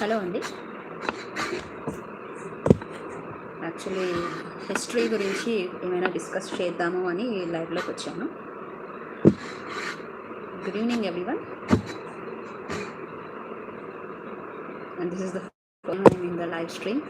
Hello అండి. Actually history గురించి ఏమైనా డిస్కస్ చేద్దాము అని లైవ్లోకి వచ్చాను. Good evening everyone, and this is the in the live stream.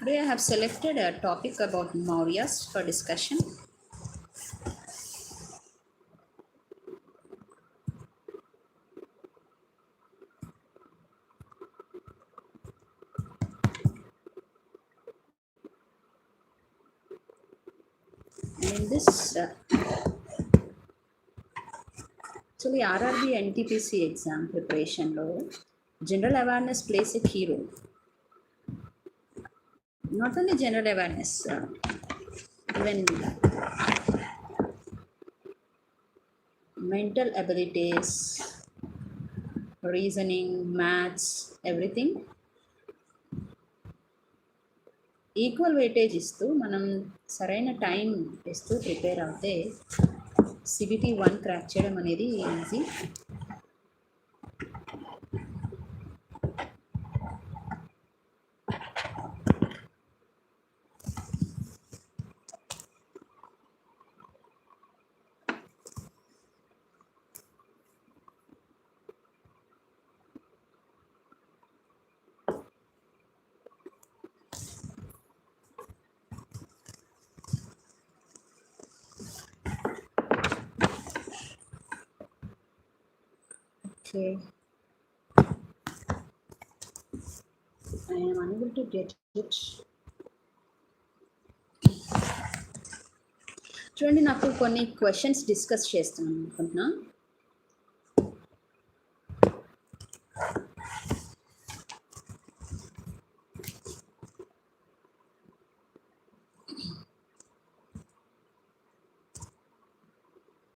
Today I have selected a topic about Mauryas for discussion. And in this, actually RRB NTPC exam preparation lo general awareness plays a key role. Not only general awareness, even mental abilities, reasoning, maths, everything equal weightage ఇస్తూ మనం సరైన time ఇస్తూ prepare అవుతే CBT 1 crack చేయడం అనేది easy. Okay, I am unable to get it. చూడండి, నాకు కొన్ని క్వశ్చన్స్ డిస్కస్ చేస్తాను అనుకుంటున్నా.